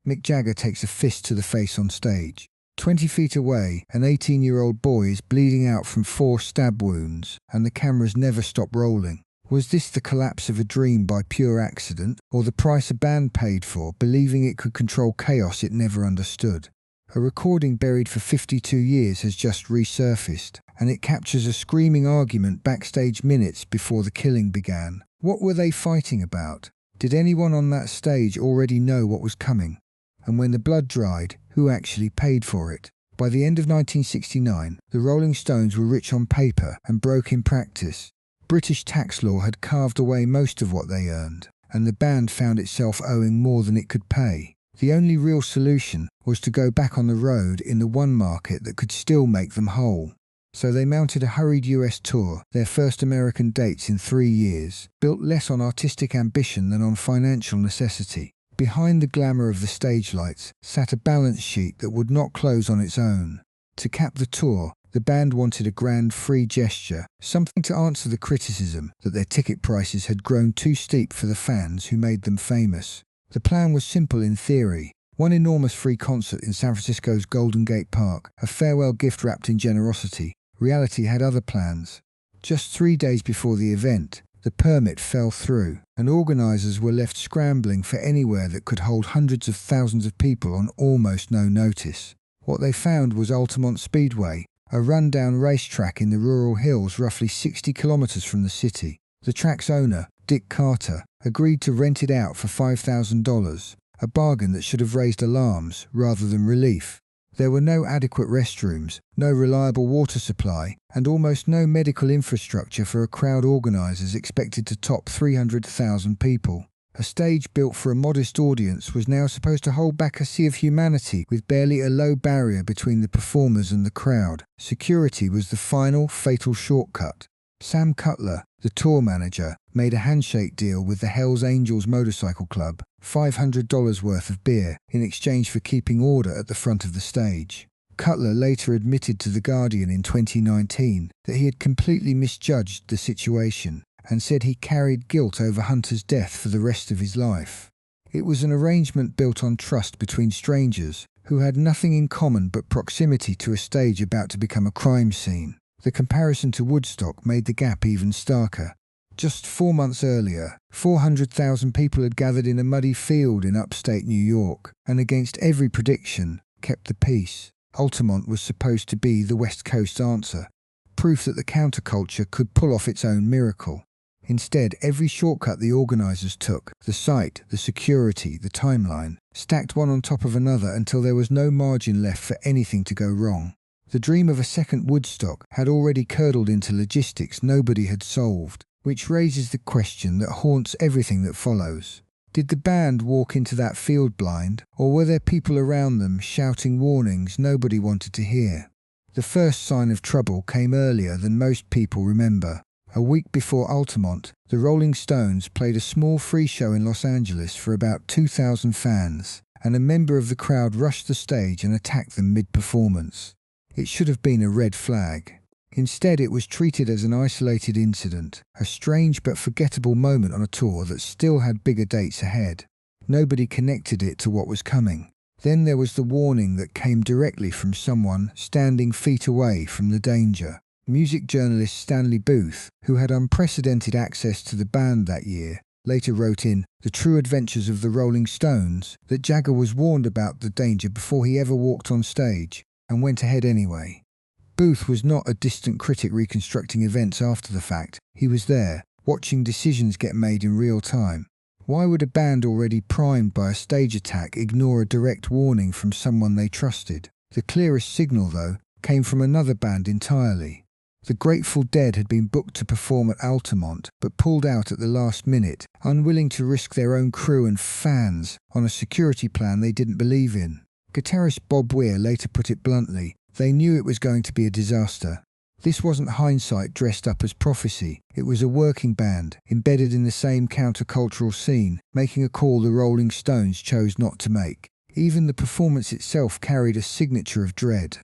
Mick Jagger takes a fist to the face on stage. 20 feet away, an 18-year-old boy is bleeding out from 4 stab wounds, and the cameras never stop rolling. Was this the collapse of a dream by pure accident, or the price a band paid for, believing it could control chaos it never understood? A recording buried for 52 years has just resurfaced, and it captures a screaming argument backstage minutes before the killing began. What were they fighting about? Did anyone on that stage already know what was coming? And when the blood dried, who actually paid for it? By the end of 1969, the Rolling Stones were rich on paper and broke in practice. British tax law had carved away most of what they earned, and the band found itself owing more than it could pay. The only real solution was to go back on the road in the one market that could still make them whole. So they mounted a hurried US tour, their first American dates in 3 years, built less on artistic ambition than on financial necessity. Behind the glamour of the stage lights sat a balance sheet that would not close on its own. To cap the tour, the band wanted a grand free gesture, something to answer the criticism that their ticket prices had grown too steep for the fans who made them famous. The plan was simple in theory. One enormous free concert in San Francisco's Golden Gate Park, a farewell gift wrapped in generosity. Reality had other plans. Just 3 days before the event, the permit fell through, and organisers were left scrambling for anywhere that could hold hundreds of thousands of people on almost no notice. What they found was Altamont Speedway, a run-down racetrack in the rural hills roughly 60 kilometres from the city. The track's owner, Dick Carter, agreed to rent it out for $5,000, a bargain that should have raised alarms rather than relief. There were no adequate restrooms, no reliable water supply, and almost no medical infrastructure for a crowd organisers expected to top 300,000 people. A stage built for a modest audience was now supposed to hold back a sea of humanity with barely a low barrier between the performers and the crowd. Security was the final, fatal shortcut. Sam Cutler, the tour manager, made a handshake deal with the Hells Angels Motorcycle Club, $500 worth of beer, in exchange for keeping order at the front of the stage. Cutler later admitted to The Guardian in 2019 that he had completely misjudged the situation and said he carried guilt over Hunter's death for the rest of his life. It was an arrangement built on trust between strangers who had nothing in common but proximity to a stage about to become a crime scene. The comparison to Woodstock made the gap even starker. Just 4 months earlier, 400,000 people had gathered in a muddy field in upstate New York, and against every prediction, kept the peace. Altamont was supposed to be the West Coast answer, proof that the counterculture could pull off its own miracle. Instead, every shortcut the organisers took, the site, the security, the timeline, stacked one on top of another until there was no margin left for anything to go wrong. The dream of a second Woodstock had already curdled into logistics nobody had solved, which raises the question that haunts everything that follows. Did the band walk into that field blind, or were there people around them shouting warnings nobody wanted to hear? The first sign of trouble came earlier than most people remember. A week before Altamont, the Rolling Stones played a small free show in Los Angeles for about 2,000 fans, and a member of the crowd rushed the stage and attacked them mid-performance. It should have been a red flag. Instead, it was treated as an isolated incident, a strange but forgettable moment on a tour that still had bigger dates ahead. Nobody connected it to what was coming. Then there was the warning that came directly from someone standing feet away from the danger. Music journalist Stanley Booth, who had unprecedented access to the band that year, later wrote in The True Adventures of the Rolling Stones that Jagger was warned about the danger before he ever walked on stage, and went ahead anyway. Booth was not a distant critic reconstructing events after the fact. He was there, watching decisions get made in real time. Why would a band already primed by a stage attack ignore a direct warning from someone they trusted? The clearest signal, though, came from another band entirely. The Grateful Dead had been booked to perform at Altamont, but pulled out at the last minute, unwilling to risk their own crew and fans on a security plan they didn't believe in. Guitarist Bob Weir later put it bluntly, they knew it was going to be a disaster. This wasn't hindsight dressed up as prophecy. It was a working band, embedded in the same countercultural scene, making a call the Rolling Stones chose not to make. Even the performance itself carried a signature of dread.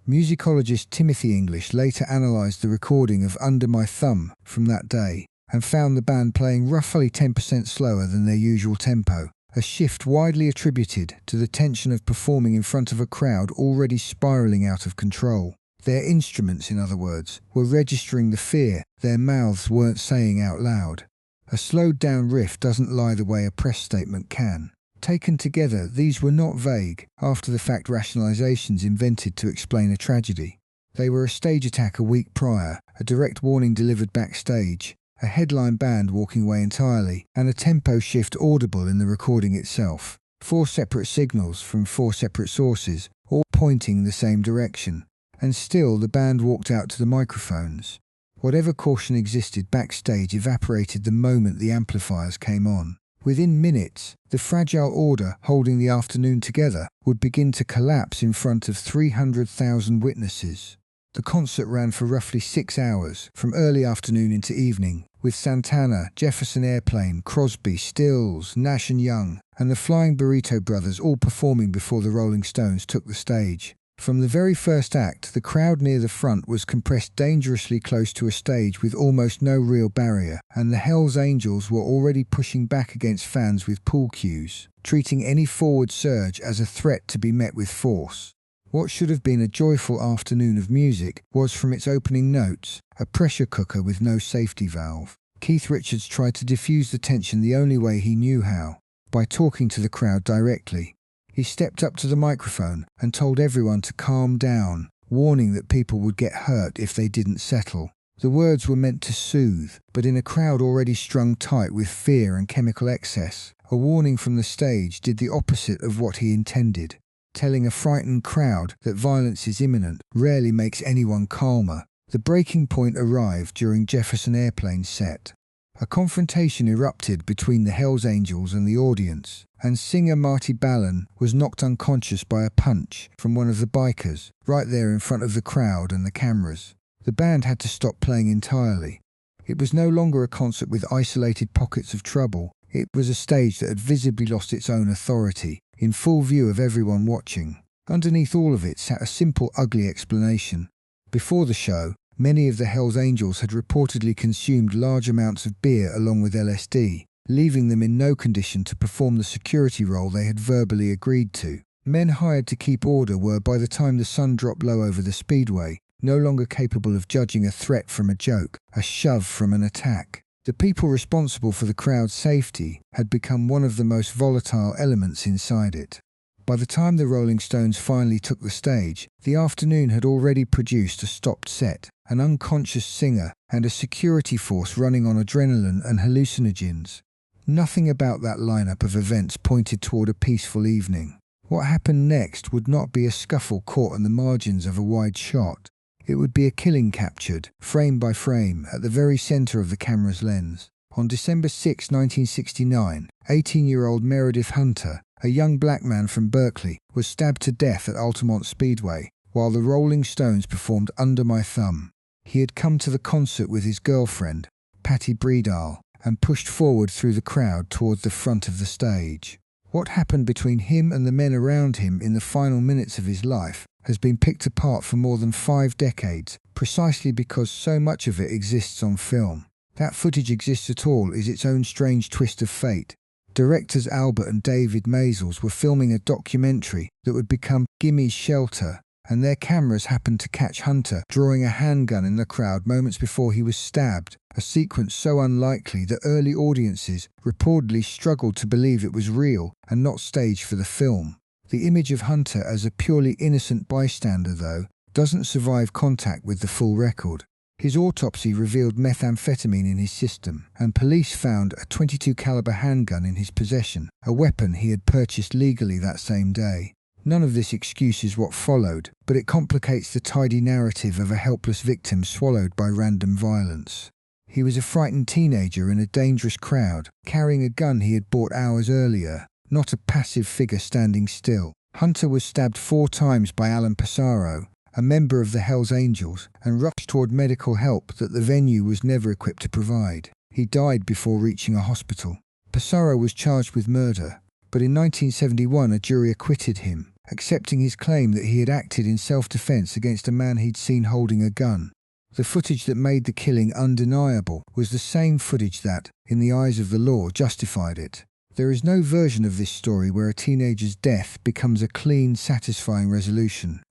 Musicologist Timothy English later analysed the recording of Under My Thumb from that day, and found the band playing roughly 10% slower than their usual tempo. a shift widely attributed to the tension of performing in front of a crowd already spiraling out of control. Their instruments, in other words, were registering the fear their mouths weren't saying out loud. A slowed-down riff doesn't lie the way a press statement can. Taken together, these were not vague, after-the-fact rationalizations invented to explain a tragedy. They were a stage attack a week prior, a direct warning delivered backstage, a headline band walking away entirely, and a tempo shift audible in the recording itself. 4 separate signals from 4 separate sources, all pointing in the same direction. And still the band walked out to the microphones. Whatever caution existed backstage evaporated the moment the amplifiers came on. Within minutes, the fragile order holding the afternoon together would begin to collapse in front of 300,000 witnesses. The concert ran for roughly 6 hours, from early afternoon into evening, with Santana, Jefferson Airplane, Crosby, Stills, Nash and Young, and the Flying Burrito Brothers all performing before the Rolling Stones took the stage. From the very first act, the crowd near the front was compressed dangerously close to a stage with almost no real barrier, and the Hells Angels were already pushing back against fans with pool cues, treating any forward surge as a threat to be met with force. What should have been a joyful afternoon of music was, from its opening notes, a pressure cooker with no safety valve. Keith Richards tried to diffuse the tension the only way he knew how, by talking to the crowd directly. He stepped up to the microphone and told everyone to calm down, warning that people would get hurt if they didn't settle. The words were meant to soothe, but in a crowd already strung tight with fear and chemical excess, a warning from the stage did the opposite of what he intended. Telling a frightened crowd that violence is imminent rarely makes anyone calmer. The breaking point arrived during Jefferson Airplane's set. A confrontation erupted between the Hells Angels and the audience, and singer Marty Balin was knocked unconscious by a punch from one of the bikers, right there in front of the crowd and the cameras. The band had to stop playing entirely. It was no longer a concert with isolated pockets of trouble. It was a stage that had visibly lost its own authority, in full view of everyone watching. Underneath all of it sat a simple, ugly explanation. Before the show, many of the Hells Angels had reportedly consumed large amounts of beer along with LSD, leaving them in no condition to perform the security role they had verbally agreed to. Men hired to keep order were, by the time the sun dropped low over the speedway, no longer capable of judging a threat from a joke, a shove from an attack. The people responsible for the crowd's safety had become one of the most volatile elements inside it. By the time the Rolling Stones finally took the stage, the afternoon had already produced a stopped set, an unconscious singer, and a security force running on adrenaline and hallucinogens. Nothing about that lineup of events pointed toward a peaceful evening. What happened next would not be a scuffle caught on the margins of a wide shot. It would be a killing captured, frame by frame, at the very center of the camera's lens. On December 6, 1969, 18-year-old Meredith Hunter, a young black man from Berkeley, was stabbed to death at Altamont Speedway, while the Rolling Stones performed Under My Thumb. He had come to the concert with his girlfriend, Patty Bredal, and pushed forward through the crowd toward the front of the stage. What happened between him and the men around him in the final minutes of his life has been picked apart for more than 5 decades, precisely because so much of it exists on film. That footage exists at all is its own strange twist of fate. Directors Albert and David Maysles were filming a documentary that would become Gimme Shelter, and their cameras happened to catch Hunter drawing a handgun in the crowd moments before he was stabbed, a sequence so unlikely that early audiences reportedly struggled to believe it was real and not staged for the film. The image of Hunter as a purely innocent bystander, though, doesn't survive contact with the full record. His autopsy revealed methamphetamine in his system, and police found a .22 caliber handgun in his possession, a weapon he had purchased legally that same day. None of this excuses what followed, but it complicates the tidy narrative of a helpless victim swallowed by random violence. He was a frightened teenager in a dangerous crowd, carrying a gun he had bought hours earlier, not a passive figure standing still. Hunter was stabbed 4 times by Alan Passaro, a member of the Hells Angels, and rushed toward medical help that the venue was never equipped to provide. He died before reaching a hospital. Passaro was charged with murder, but in 1971 a jury acquitted him, accepting his claim that he had acted in self-defense against a man he'd seen holding a gun. The footage that made the killing undeniable was the same footage that, in the eyes of the law, justified it. There is no version of this story where a teenager's death becomes a clean, satisfying resolution.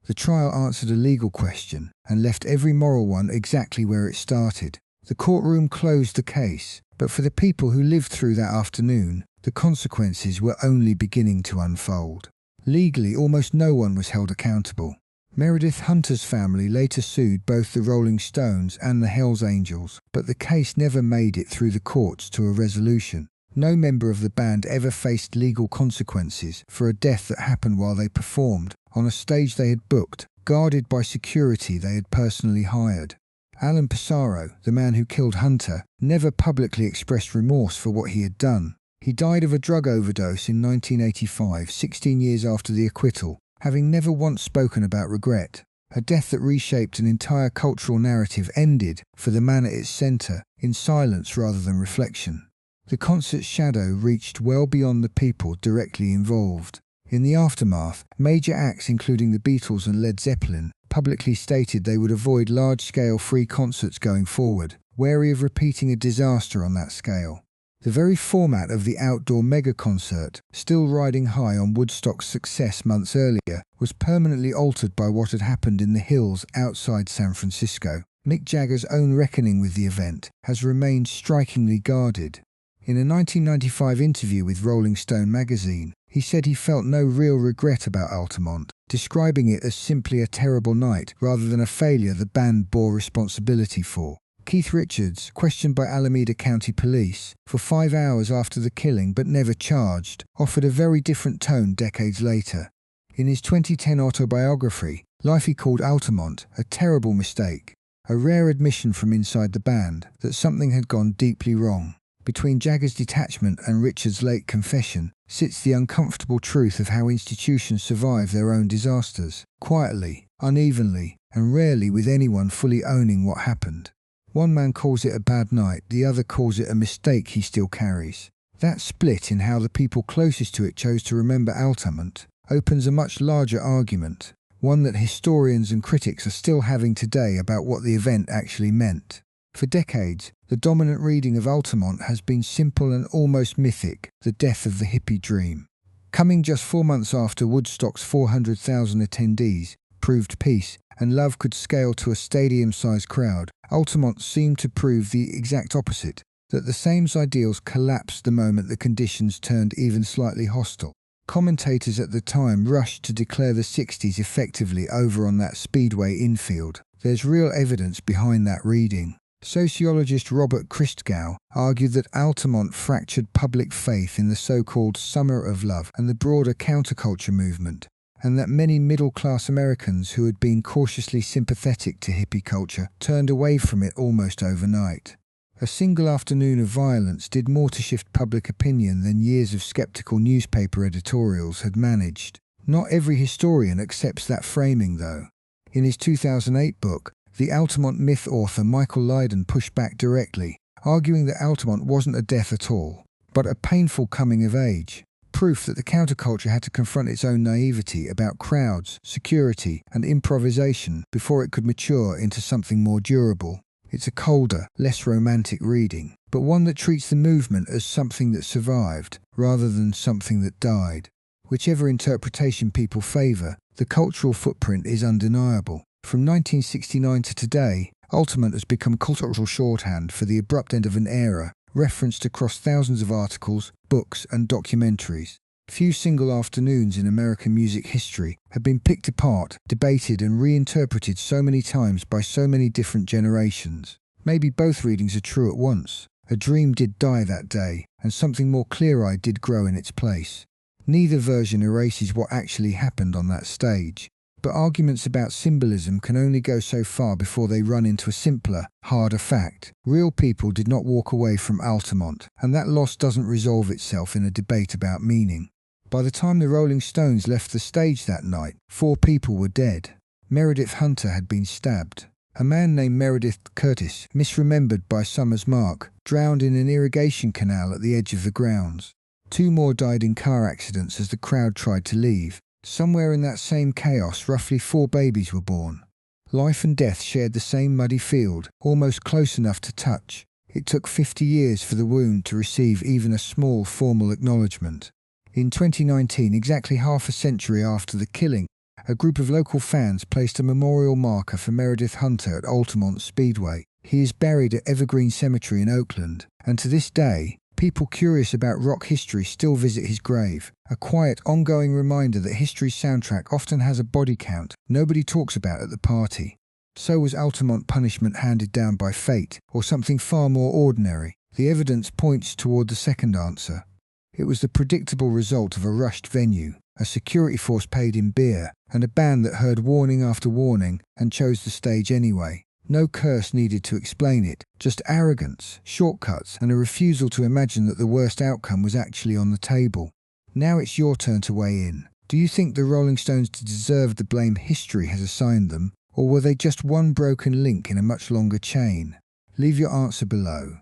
The trial answered a legal question and left every moral one exactly where it started. The courtroom closed the case, but for the people who lived through that afternoon, the consequences were only beginning to unfold. Legally, almost no one was held accountable. Meredith Hunter's family later sued both the Rolling Stones and the Hells Angels, but the case never made it through the courts to a resolution. No member of the band ever faced legal consequences for a death that happened while they performed, on a stage they had booked, guarded by security they had personally hired. Alan Pissarro, the man who killed Hunter, never publicly expressed remorse for what he had done. He died of a drug overdose in 1985, 16 years after the acquittal, having never once spoken about regret. A death that reshaped an entire cultural narrative ended, for the man at its centre, in silence rather than reflection. The concert's shadow reached well beyond the people directly involved. In the aftermath, major acts including the Beatles and Led Zeppelin publicly stated they would avoid large-scale free concerts going forward, wary of repeating a disaster on that scale. The very format of the outdoor mega-concert, still riding high on Woodstock's success months earlier, was permanently altered by what had happened in the hills outside San Francisco. Mick Jagger's own reckoning with the event has remained strikingly guarded. In a 1995 interview with Rolling Stone magazine, he said he felt no real regret about Altamont, describing it as simply a terrible night rather than a failure the band bore responsibility for. Keith Richards, questioned by Alameda County Police for 5 hours after the killing but never charged, offered a very different tone decades later. In his 2010 autobiography, Life he called Altamont a terrible mistake, a rare admission from inside the band that something had gone deeply wrong. Between Jagger's detachment and Richards' late confession sits the uncomfortable truth of how institutions survive their own disasters, quietly, unevenly, and rarely with anyone fully owning what happened. One man calls it a bad night, the other calls it a mistake he still carries. That split in how the people closest to it chose to remember Altamont opens a much larger argument, one that historians and critics are still having today about what the event actually meant. For decades, the dominant reading of Altamont has been simple and almost mythic, the death of the hippie dream. Coming just 4 months after Woodstock's 400,000 attendees proved peace and love could scale to a stadium-sized crowd, Altamont seemed to prove the exact opposite, that the same ideals collapsed the moment the conditions turned even slightly hostile. Commentators at the time rushed to declare the 60s effectively over on that Speedway infield. There's real evidence behind that reading. Sociologist Robert Christgau argued that Altamont fractured public faith in the so-called Summer of Love and the broader counterculture movement, and that many middle-class Americans who had been cautiously sympathetic to hippie culture turned away from it almost overnight. A single afternoon of violence did more to shift public opinion than years of skeptical newspaper editorials had managed. Not every historian accepts that framing, though. In his 2008 book, the Altamont myth author Michael Lydon pushed back directly, arguing that Altamont wasn't a death at all, but a painful coming of age, proof that the counterculture had to confront its own naivety about crowds, security, and improvisation before it could mature into something more durable. It's a colder, less romantic reading, but one that treats the movement as something that survived, rather than something that died. Whichever interpretation people favour, the cultural footprint is undeniable. From 1969 to today, Altamont has become cultural shorthand for the abrupt end of an era, referenced across thousands of articles, books and documentaries. Few single afternoons in American music history have been picked apart, debated and reinterpreted so many times by so many different generations. Maybe both readings are true at once. A dream did die that day, and something more clear-eyed did grow in its place. Neither version erases what actually happened on that stage. But arguments about symbolism can only go so far before they run into a simpler, harder fact. Real people did not walk away from Altamont, and that loss doesn't resolve itself in a debate about meaning. By the time the Rolling Stones left the stage that night, 4 people were dead. Meredith Hunter had been stabbed. A man named Meredith Curtis, misremembered by some as Mark, drowned in an irrigation canal at the edge of the grounds. 2 more died in car accidents as the crowd tried to leave. Somewhere in that same chaos, roughly 4 babies were born. Life and death shared the same muddy field, almost close enough to touch. It took 50 years for the wound to receive even a small formal acknowledgement. In 2019, exactly half a century after the killing, a group of local fans placed a memorial marker for Meredith Hunter at Altamont Speedway. He is buried at Evergreen Cemetery in Oakland, and to this day, people curious about rock history still visit his grave, a quiet, ongoing reminder that history's soundtrack often has a body count nobody talks about at the party. So was Altamont punishment handed down by fate, or something far more ordinary? The evidence points toward the second answer. It was the predictable result of a rushed venue, a security force paid in beer, and a band that heard warning after warning and chose the stage anyway. No curse needed to explain it, just arrogance, shortcuts, and a refusal to imagine that the worst outcome was actually on the table. Now it's your turn to weigh in. Do you think the Rolling Stones deserve the blame history has assigned them, or were they just one broken link in a much longer chain? Leave your answer below.